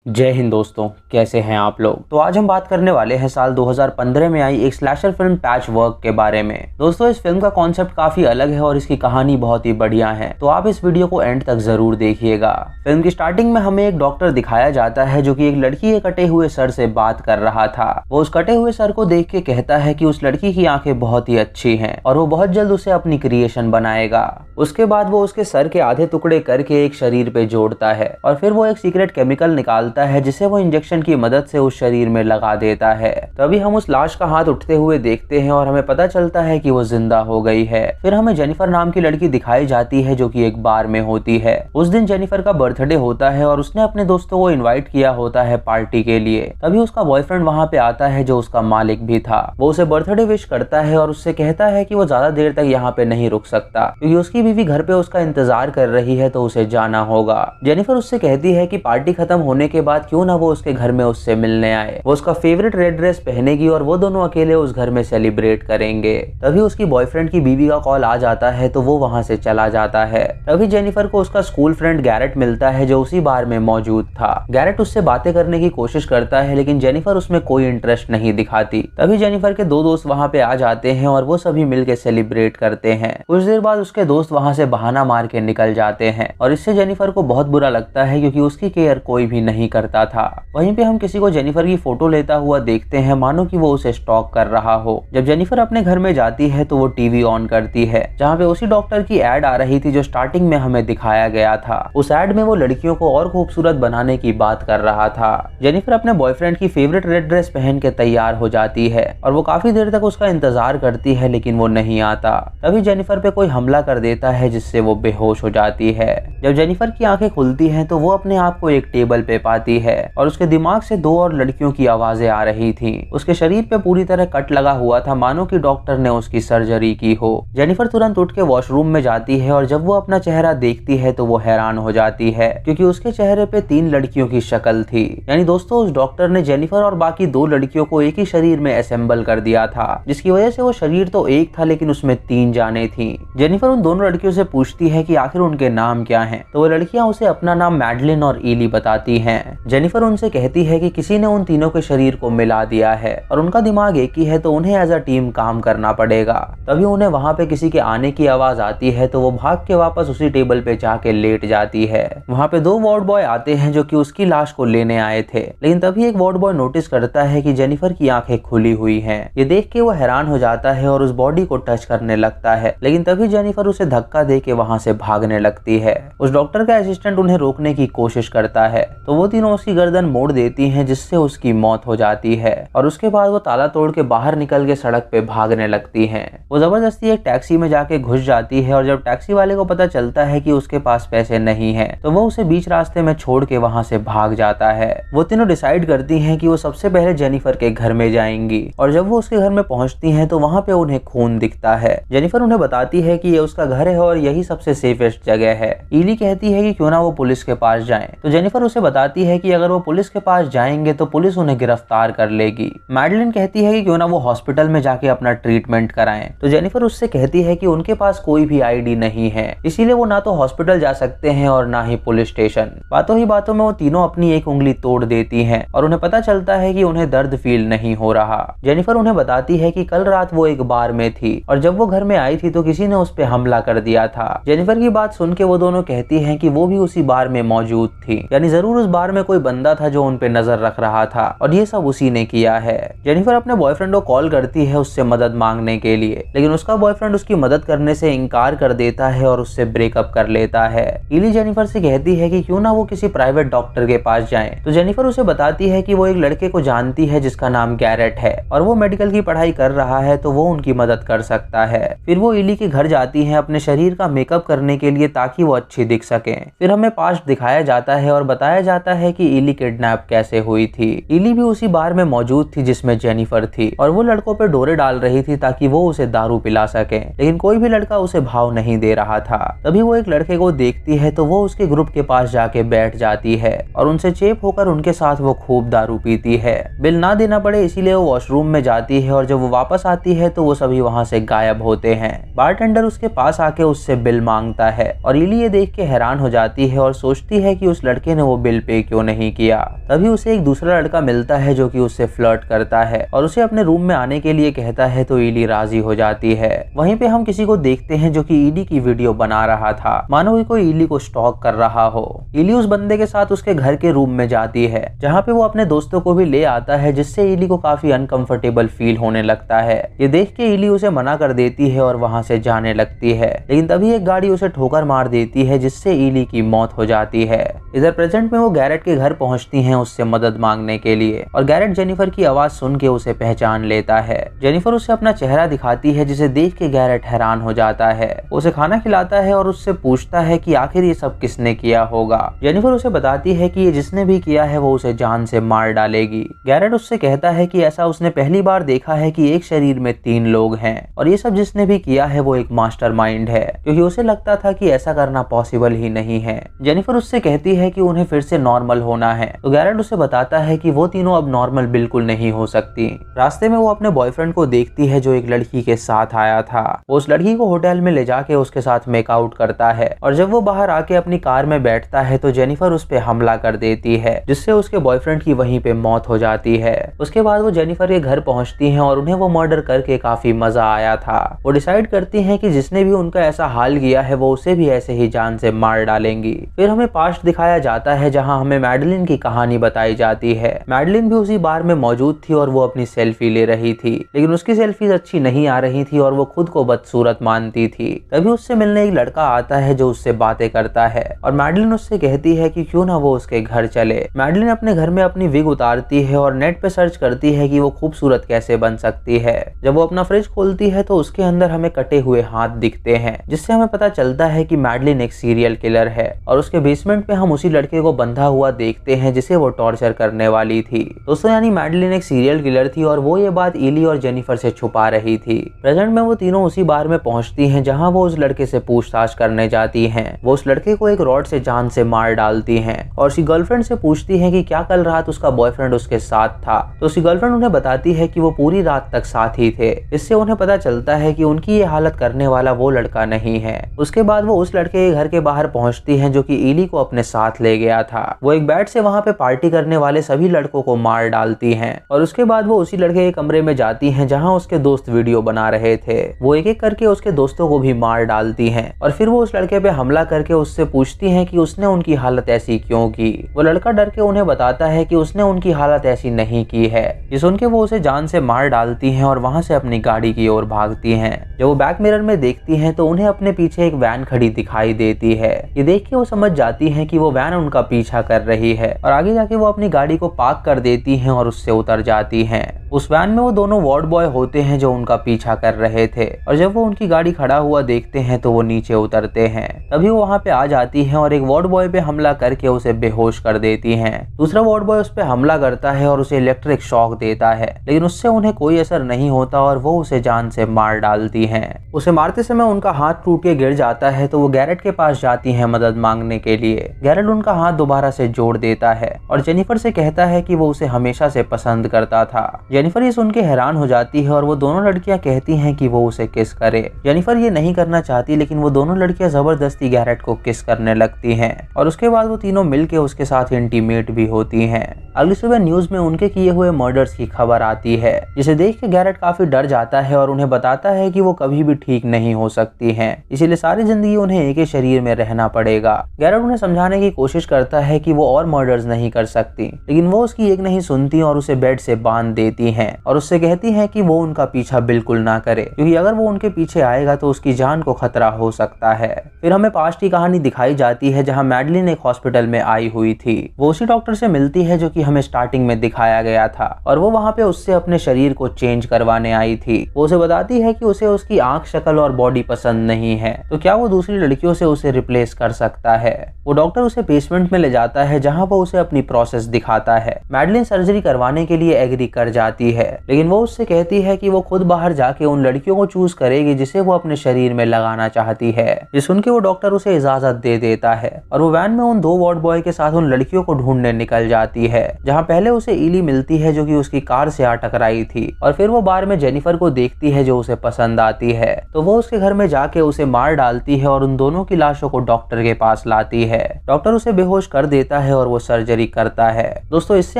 जय हिंद दोस्तों, कैसे हैं आप लोग। तो आज हम बात करने वाले हैं साल 2015 में आई एक स्लैशर फिल्म पैच वर्क के बारे में। दोस्तों, इस फिल्म का कॉन्सेप्ट काफी अलग है और इसकी कहानी बहुत ही बढ़िया है, तो आप इस वीडियो को एंड तक जरूर देखिएगा। फिल्म की स्टार्टिंग में हमें एक डॉक्टर दिखाया जाता है जो कि एक लड़की के कटे हुए सर से बात कर रहा था। वो उस कटे हुए सर को देख के कहता है कि उस लड़की की आंखें बहुत ही अच्छी हैं और वो बहुत जल्द उसे अपनी क्रिएशन बनाएगा। उसके बाद वो उसके सर के आधे टुकड़े करके एक शरीर पे जोड़ता है और फिर वो एक सीक्रेट केमिकल निकालता है जिसे वो इंजेक्शन की मदद से उस शरीर में लगा देता है। तभी हम उस लाश का हाथ उठते हुए देखते हैं और हमें पता चलता है कि वो जिंदा हो गई है। फिर हमें जेनिफर नाम की लड़की दिखाई जाती है जो कि एक बार में होती है। उस दिन जेनिफर का बर्थडे होता है और उसने अपने दोस्तों को इनवाइट किया होता है पार्टी के लिए। तभी उसका बॉयफ्रेंड वहाँ पे आता है जो उसका मालिक भी था। वो उसे बर्थडे विश करता है और उससे कहता है कि वो ज्यादा देर तक यहाँ पे नहीं रुक सकता क्योंकि उसकी बीवी घर पे उसका इंतजार कर रही है, तो उसे जाना होगा। जेनिफर उससे कहती है कि पार्टी खत्म होने के बाद क्यों ना वो उसके घर में उससे मिलने आए। वो उसका फेवरेट रेड ड्रेस पहनेगी और वो दोनों अकेले उस घर में सेलिब्रेट करेंगे। तभी उसकी बॉयफ्रेंड की बीवी का कॉल आ जाता है, तो वो वहाँ से चला जाता है। तभी जेनिफर को उसका स्कूल फ्रेंड गैरेट मिलता है जो उसी बार में मौजूद था। गैरेट उससे बातें करने की कोशिश करता है लेकिन जेनिफर उसमें कोई इंटरेस्ट नहीं दिखाती। तभी जेनिफर के दो दोस्त वहाँ पे आ जाते हैं और वो सभी मिलके सेलिब्रेट करते हैं। कुछ देर बाद उसके दोस्त वहाँ से बहाना मार के निकल जाते हैं और इससे जेनिफर को बहुत बुरा लगता है क्योंकि उसकी केयर कोई भी नहीं करता था। वहीं पे हम किसी को जेनिफर की फोटो लेता हुआ देखते हैं, मानो कि वो उसे स्टॉक कर रहा हो। जब जेनिफर अपने घर में जाती है तो वो टीवी ऑन करती है जहाँ पे उसी डॉक्टर की एड आ रही थी जो स्टार्टिंग में हमें दिखाया गया था। उस एड में वो लड़कियों को और खूबसूरत बनाने की बात कर रहा था। जेनिफर अपने बॉयफ्रेंड की फेवरेट रेड ड्रेस पहन के तैयार हो जाती है और वो काफी देर तक उसका इंतजार करती है लेकिन वो नहीं आता। तभी जेनिफर पे कोई हमला कर देता है जिससे वो बेहोश हो जाती है। जब जेनिफर की आंखें खुलती हैं तो वो अपने आप को एक टेबल पे पाती है और उसके दिमाग से दो और लड़कियों की आवाजें आ रही थी। उसके शरीर पे पूरी तरह कट लगा हुआ था, मानो कि डॉक्टर ने उसकी सर्जरी की हो। जेनिफर तुरंत उठ के वॉशरूम में जाती है और जब वो अपना चेहरा देखती है तो वो हैरान हो जाती है क्योंकि उसके चेहरे पे 3 लड़कियों की शक्ल थी। यानी दोस्तों, उस डॉक्टर ने जेनिफर और बाकी 2 लड़कियों को एक ही शरीर में असेंबल कर दिया था, जिसकी वजह से वो शरीर तो एक था लेकिन उसमें 3 जानें थी। जेनिफर उन दोनों लड़कियों से पूछती है कि आखिर उनके नाम क्या हैं, तो वो लड़कियां उसे अपना नाम मैडलिन और ईली बताती हैं। जेनिफर उनसे कहती है कि किसी ने उन तीनों के शरीर को मिला दिया है और उनका दिमाग एक ही है, तो उन्हें एज अ टीम काम करना पड़ेगा। तभी उन्हें वहाँ पे किसी के आने की आवाज आती है, तो वो भाग के वापस उसी टेबल पे जाके लेट जाती है। वहाँ पे 2 वार्ड बॉय आते हैं जो कि उसकी लाश को लेने आए थे, लेकिन तभी एक वार्ड बॉय नोटिस करता है कि जेनिफर की आंखें खुली हुई हैं। ये देख के वो हैरान हो जाता है और उस बॉडी को टच करने लगता है, लेकिन तभी जेनिफर उसे धक्का दे के वहाँ से भागने लगती है। उस डॉक्टर का असिस्टेंट उन्हें रोकने की कोशिश करता है, तो वो तीनों उसकी गर्दन मोड़ देती हैं जिससे उसकी मौत हो जाती है और उसके बाद वो ताला तोड़ के बाहर निकल के सड़क पे भागने लगती हैं। वो जबरदस्ती एक टैक्सी में जाके घुस जाती है और जब टैक्सी वाले को पता चलता है कि उसके पास पैसे नहीं हैं, तो वो उसे बीच रास्ते में छोड़ के वहाँ से भाग जाता है। वो तीनों डिसाइड करती हैं कि वो सबसे पहले जेनिफर के घर में जाएंगी और जब वो उसके घर में पहुंचती हैं तो वहाँ पे उन्हें खून दिखता है। जेनिफर उन्हें बताती है कि ये उसका घर है और यही सबसे सेफेस्ट जगह है। ईली कहती है कि क्यों ना वो पुलिस के पास जाएं, तो जेनिफर उसे बताती है कि अगर वो पुलिस के पास जाएंगे तो पुलिस उन्हें गिरफ्तार कर लेगी। मैडलिन कहती है कि क्यों ना वो हॉस्पिटल में जाके अपना ट्रीटमेंट कराएं, तो जेनिफर उससे कहती है कि उनके पास कोई भी आईडी नहीं है, इसीलिए वो ना तो हॉस्पिटल जा सकते हैं और ना ही पुलिस स्टेशन। बातों ही बातों में वो तीनों अपनी एक उंगली तोड़ देती हैं और उन्हें पता चलता है कि उन्हें दर्द फील नहीं हो रहा। जेनिफर उन्हें बताती है कि कल रात वो एक बार में थी और जब वो घर में आई थी तो किसी ने उस पर हमला कर दिया था। जेनिफर की बात सुन के वो दोनों कहती हैं कि वो भी उसी बार में मौजूद थी, यानी जरूर उस बार में कोई बंदा था जो उन पे नजर रख रहा था और ये सब उसी ने किया है। जेनिफर अपने बॉयफ्रेंड को कॉल करती है उससे मदद मांगने के लिए, लेकिन उसका बॉयफ्रेंड उसकी मदद करने से इनकार कर देता है और उससे ब्रेकअप कर लेता है। ईली जेनिफर से कहती है कि क्यों ना वो किसी प्राइवेट डॉक्टर के पास जाएं, तो जेनिफर उसे बताती है कि वो एक लड़के को जानती है जिसका नाम गैरेट है और वो मेडिकल की पढ़ाई कर रहा है, तो वो उनकी मदद कर सकता है। फिर वो ईली के घर जाती है अपने शरीर का मेकअप करने के लिए ताकि वो अच्छी दिख सके। फिर हमें पास्ट दिखाया जाता है और बताया जाता है कि ईली किडनैप कैसे हुई थी। ईली भी उसी बार में मौजूद थी जिसमें जेनिफर थी और वो लड़कों पे डोरे डाल रही थी ताकि वो उसे दारू पिला सके, लेकिन कोई भी लड़का उसे भाव नहीं दे रहा था। तभी वो एक लड़के को देखती है तो वो उसके ग्रुप के पास जाके बैठ जाती है और उनसे चेप होकर उनके साथ वो खूब दारू पीती है। बिल ना देना पड़े इसीलिए वो वॉशरूम में जाती है और जब वो वापस आती है तो वो सभी वहाँ से गायब होते हैं। बारटेंडर उसके पास आके उससे बिल मांगता है और ईली ये देख के हैरान हो जाती है और सोचती है कि उस लड़के ने वो बिल पे क्यों क्यों नहीं किया। तभी उसे एक दूसरा लड़का मिलता है जो कि उससे फ्लर्ट करता है और उसे अपने रूम में आने के लिए कहता है, तो इली राजी हो जाती है। वहीं पे हम किसी को देखते हैं जो कि इली की वीडियो बना रहा था, मानो कोई इली को स्टॉक कर रहा हो। इली उस बंदे के साथ उसके घर के रूम में जाती है, जहाँ पे वो अपने दोस्तों को भी ले आता है, जिससे इली को काफी अनकंफर्टेबल फील होने लगता है। ये देख के इली उसे मना कर देती है और वहाँ से जाने लगती है, लेकिन तभी एक गाड़ी उसे ठोकर मार देती है, जिससे इली की मौत हो जाती है। इधर प्रेजेंट में वो गैरेट के घर पहुंचती हैं उससे मदद मांगने के लिए, और गैरेट जेनिफर की आवाज सुन के उसे पहचान लेता है। जेनिफर उसे अपना चेहरा दिखाती है, जिसे देख के गैरेट हैरान हो जाता है। उसे खाना खिलाता है और उससे पूछता है कि आखिर ये सब किसने किया होगा। जेनिफर उसे बताती है कि ये जिसने भी किया है वो उसे जान से मार डालेगी। गैरेट उससे कहता है कि ऐसा उसने पहली बार देखा है कि एक शरीर में 3 लोग हैं, और ये सब जिसने भी किया है वो एक मास्टरमाइंड है, क्योंकि उसे लगता था कि ऐसा करना पॉसिबल ही नहीं है। जेनिफर उससे कहती है कि उन्हें फिर से नॉर्मल होना है, तो गैरेट उसे बताता है कि वो तीनों अब नॉर्मल बिल्कुल नहीं हो सकती। रास्ते में वो अपने बॉयफ्रेंड को देखती है जो एक लड़की के साथ आया था। वो उस लड़की को होटल में ले जाके उसके साथ मेकआउट करता है, और जब वो बाहर आके अपनी कार में बैठता है तो जेनिफर उस पे हमला कर देती है, जिससे उसके बॉयफ्रेंड की वहीं पे मौत हो जाती है। उसके बाद वो जेनिफर के घर पहुंचती हैं और उन्हें वो मर्डर करके काफी मजा आया था। वो डिसाइड करती हैं कि जिसने भी उनका ऐसा हाल किया है वो उसे भी ऐसे ही जान से मार डालेंगी। फिर हमें पास्ट दिखाया जाता है, जहाँ हमें मैडलिन की कहानी बताई जाती है। मैडलिन भी उसी बार में मौजूद थी और वो अपनी सेल्फी ले रही थी, लेकिन उसकी सेल्फीज अच्छी नहीं आ रही थी और वो खुद को बदसूरत मानती थी। तभी उससे मिलने एक लड़का आता है जो उससे बातें करता है, और मैडलिन उससे कहती है कि क्यों ना वो उसके घर चले। मैडलिन अपने घर में अपनी विग उतारती है और नेट पे सर्च करती है कि वो खूबसूरत कैसे बन सकती है। जब वो अपना फ्रिज खोलती है तो उसके अंदर हमें कटे हुए हाथ दिखते हैं, जिससे हमें पता चलता है कि मैडलिन एक सीरियल किलर है, और उसके बेसमेंट पे हम उसी लड़के को बंधा हुआ देखते हैं जिसे वो टॉर्चर करने वाली थी। दोस्तों, यानी मैडलिन एक सीरियल किलर थी और वो ये बात इली और जेनिफर से छुपा रही थी। प्रेजेंट में वो तीनों उसी बार में पहुंचती हैं जहां वो उस लड़के से पूछताछ करने जाती हैं। वो उस लड़के को एक रॉड से जान से मार डालती हैं और उसकी गर्लफ्रेंड से पूछती हैं कि क्या कल रात उसका बॉयफ्रेंड उसके साथ था, तो उसकी गर्लफ्रेंड उन्हें बताती है कि वो पूरी रात तक साथ ही थे। इससे उन्हें पता चलता है कि उनकी ये हालत करने वाला वो लड़का नहीं है। उसके बाद वो उस लड़के के घर के बाहर पहुंचती हैं जो कि इली को अपने साथ ले गया था। वो एक बेड से वहां पे पार्टी करने वाले सभी लड़कों को मार डालती हैं, और उसके बाद वो उसी लड़के के कमरे में जाती हैं जहां उसके दोस्त वीडियो बना रहे थे। वो एक एक करके उसके दोस्तों को भी मार डालती हैं, और फिर वो उस लड़के पे हमला करके उससे पूछती हैं कि उसने उनकी हालत ऐसी क्यों की। वो लड़का डर के उन्हें बताता है कि उसने उनकी हालत ऐसी नहीं की है। ये सुन के वो उसे जान से मार डालती हैं और वहां से अपनी गाड़ी की ओर भागती हैं। जब वो बैक मिरर में देखती हैं तो उन्हें अपने पीछे एक वैन खड़ी दिखाई देती है। ये देख के वो समझ जाती हैं कि वो वैन उनका पीछा कर रही है, और आगे जाके वो अपनी गाड़ी को पार्क कर देती हैं और उससे उतर जाती हैं। उस वैन में वो दोनों वार्ड बॉय होते हैं जो उनका पीछा कर रहे थे, और जब वो उनकी गाड़ी खड़ा हुआ देखते हैं तो वो नीचे उतरते हैं। तभी वो वहां पे आ जाती हैं और एक वार्ड बॉय पे हमला करके उसे बेहोश कर देती हैं। दूसरा वार्ड बॉय उस पे हमला करता है और उसे इलेक्ट्रिक शॉक देता है, लेकिन उससे उन्हें कोई असर नहीं होता और वो उसे जान से मार डालती हैं। उसे मारते समय उनका हाथ टूट के गिर जाता है, तो वो गैरेट के पास जाती हैं मदद मांगने के लिए। गैरेट उनका हाथ दोबारा से जोड़ देता है और जेनिफर से कहता है कि वो उसे हमेशा से पसंद करता था। जेनिफर ये सुन के हैरान हो जाती है और वो दोनों लड़कियां कहती हैं कि वो उसे किस करे। जेनिफर ये नहीं करना चाहती, लेकिन वो दोनों लड़कियां जबरदस्ती गैरेट को किस करने लगती हैं, और उसके बाद वो तीनों मिलके उसके साथ इंटीमेट भी होती हैं। अगली सुबह न्यूज में उनके किए हुए मर्डर्स की खबर आती है, जिसे देख के गैरेट काफी डर जाता है और उन्हें बताता है कि वो कभी भी ठीक नहीं हो सकती हैं, इसीलिए सारी जिंदगी उन्हें एक ही शरीर में रहना पड़ेगा। गैरेट उन्हें समझाने की कोशिश करता है कि वो और मर्डर्स नहीं कर सकती, लेकिन वो उसकी एक नहीं सुनती और उसे बेड से बांध देती हैं और उससे कहती हैं कि वो उनका पीछा बिल्कुल ना करे, क्योंकि अगर वो उनके पीछे आएगा तो उसकी जान को खतरा हो सकता है। फिर हमें पास्ट की कहानी दिखाई जाती है जहाँ मैडलिन एक हॉस्पिटल में आई हुई थी। वो उसी डॉक्टर से मिलती है जो कि हमें स्टार्टिंग में दिखाया गया था, और वो वहाँ पे उससे अपने शरीर को चेंज करवाने आई थी। वो उसे बताती है कि उसे उसकी आंख, शक्ल और बॉडी पसंद नहीं है, तो क्या वो दूसरी लड़कियों से उसे रिप्लेस कर सकता है। वो डॉक्टर उसे बेसमेंट में ले जाता है जहाँ वो उसे अपनी प्रोसेस दिखाता है। मैडलिन सर्जरी करवाने के लिए एग्री कर जाती है, लेकिन वो उससे कहती है कि वो खुद बाहर जाके उन लड़कियों को चूज करेगी जिसे वो अपने शरीर में लगाना चाहती है। ये सुन के वो डॉक्टर उसे इजाजत दे देता है और वो वैन में उन 2 वार्ड बॉय के साथ उन लड़कियों को ढूंढने निकल जाती है। जहाँ पहले उसे इली मिलती है जो कि उसकी कार से आ टकराई थी, और फिर वो बार में जेनिफर को देखती है जो उसे पसंद आती है। तो वो उसके घर में जाके उसे मार डालती है और उन दोनों की लाशों को डॉक्टर के पास लाती है। डॉक्टर उसे बेहोश कर देता है और वो सर्जरी करता है। दोस्तों, इससे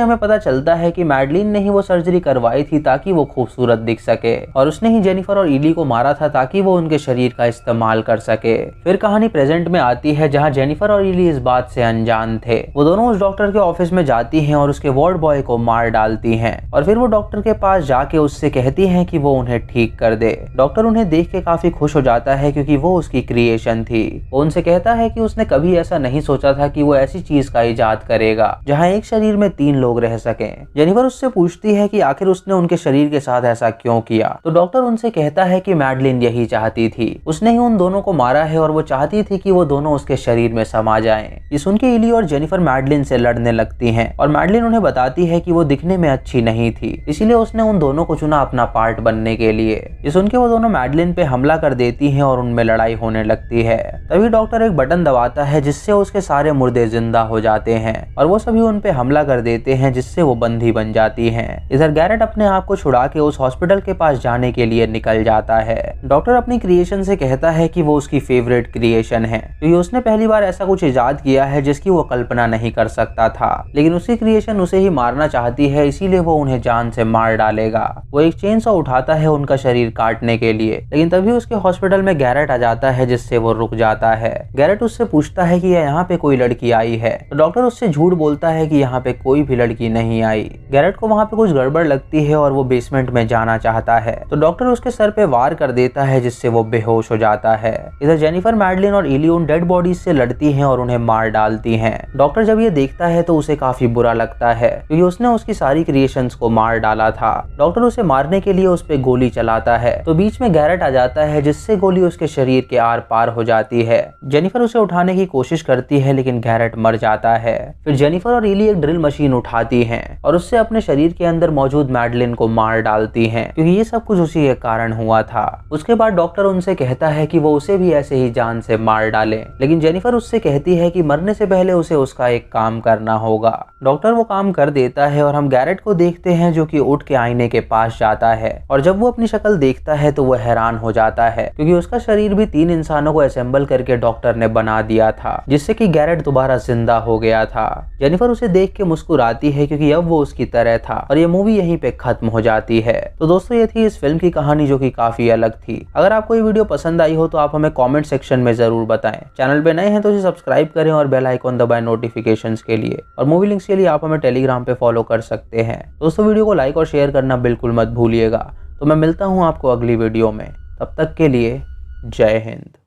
हमें पता चलता है कि मैडलिन ने ही वो सर्जरी करवाई थी ताकि वो खूबसूरत दिख सके, और उसने ही जेनिफर और इली को मारा था ताकि वो उनके शरीर का इस्तेमाल कर सके। फिर कहानी प्रेजेंट में आती है जहाँ जेनिफर और इली इस बात से अनजान थे। वो दोनों उस डॉक्टर के ऑफिस में जाती हैं और उसके वार्ड बॉय को मार डालती हैं, और फिर वो डॉक्टर के पास जाके उससे कहती हैं कि वो उन्हें ठीक कर दे। डॉक्टर उन्हें देख के काफी खुश हो जाता है क्योंकि वो उसकी क्रिएशन थी। वो उनसे कहता है कि उसने कभी ऐसा नहीं सोचा था कि वो ऐसी चीज का इजाद करेगा जहाँ एक शरीर में 3 लोग रह सकें। जेनिफर उससे पूछती है कि आखिर उसने उनके शरीर के साथ ऐसा क्यों किया, तो डॉक्टर उनसे कहता है कि मैडलिन यही चाहती थी, उसने ही उन दोनों को मारा है और वो चाहती थी कि वो दोनों उसके शरीर में समा जाएं। ये सुन के इली और जेनिफर मैडलिन से लड़ने लगती हैं, और मैडलिन उन्हें बताती है कि वो दिखने में अच्छी नहीं थी, इसीलिए उसने उन दोनों को चुना अपना पार्ट बनने के लिए। ये सुन के वो दोनों मैडलिन पे हमला कर देती हैं और उनमें लड़ाई होने लगती है। तभी डॉक्टर एक बटन दबाता है जिससे उसके सारे मुर्दे जिंदा हो जाते हैं, और वो सभी उन पे हमला कर देते हैं जिससे वो बंदी बन जाती हैं। इधर गैरेट अपने आप को छुड़ा के उस हॉस्पिटल के पास जाने के लिए निकल जाता है। डॉक्टर अपनी क्रिएशन से कहता है कि वो उसकी फेवरेट क्रिएशन है क्योंकि उसने पहली बार ऐसा कुछ इजाद किया है जिसकी वो कल्पना नहीं कर सकता था, लेकिन उसकी क्रिएशन उसे ही मारना चाहती है, इसीलिए वो उन्हें जान से मार डालेगा। वो एक चेन सा उठाता है उनका शरीर काटने के लिए, लेकिन तभी उसके हॉस्पिटल में गैरेट आ जाता है जिससे वो रुक जाता है। गैरेट उससे पूछता है कि यहाँ पे कोई लड़की आई है, तो डॉक्टर उससे झूठ बोलता है कि यहाँ पे कोई भी लड़की नहीं आई। गैरेट को वहाँ पे कुछ गड़बड़ लगती है और वो बेसमेंट में जाना चाहता है, तो डॉक्टर उसके सर पे वार कर देता है जिससे वो बेहोश हो जाता है। इधर जेनिफर, मैडलिन और इली उन डेड बॉडीज से लड़ती हैं और उन्हें मार डालती हैं। डॉक्टर जब ये देखता है तो उसे काफी बुरा लगता है क्योंकि उसने उसकी सारी क्रिएशंस को मार डाला था। डॉक्टर उसे मारने के लिए उस पे गोली चलाता है, तो बीच में गैरेट आ जाता है जिससे गोली उसके शरीर के आर पार हो जाती है। जेनिफर उसे उठाने की कोशिश करती है लेकिन गैरेट मर जाता है। फिर जेनिफर और इली एक ड्रिल मशीन उठाती हैं और उससे अपने शरीर के अंदर मौजूद मैडलिन को मार डालती हैं क्योंकि ये सब कुछ उसी के कारण हुआ था। उसके बाद डॉक्टर उनसे कहता है कि वो उसे भी ऐसे ही जान से मार डाले, लेकिन जेनिफर उससे कहती है कि मरने से पहले उसे उसका एक काम करना होगा। डॉक्टर वो काम कर देता है और हम गैरेट को देखते हैं जो कि उठ के आईने के पास जाता है, और जब वो अपनी शक्ल देखता है तो वो हैरान हो जाता है क्योंकि उसका शरीर भी 3 इंसानों को असेंबल करके डॉक्टर ने बना दिया था, जिससे कि गैरेट दोबारा जिंदा हो गया था। जेनिफर उसे देख के मुस्कुराती है क्योंकि अब वो उसकी तरह था, और ये मूवी यहीं पे खत्म हो जाती है। तो दोस्तों, ये थी इस फिल्म की कहानी जो कि काफी अलग थी। अगर आपको ये वीडियो पसंद आई हो तो आप हमें कमेंट सेक्शन में जरूर बताएं। चैनल पे नए हैं तो इसे सब्सक्राइब करें और बेल आइकॉन दबाएं नोटिफिकेशंस के लिए, और मूवी लिंक्स के लिए आप हमें टेलीग्राम पे फॉलो कर सकते हैं। दोस्तों, वीडियो को लाइक और शेयर करना बिल्कुल मत भूलिएगा। तो मैं मिलता हूँ आपको अगली वीडियो में, तब तक के लिए जय हिंद।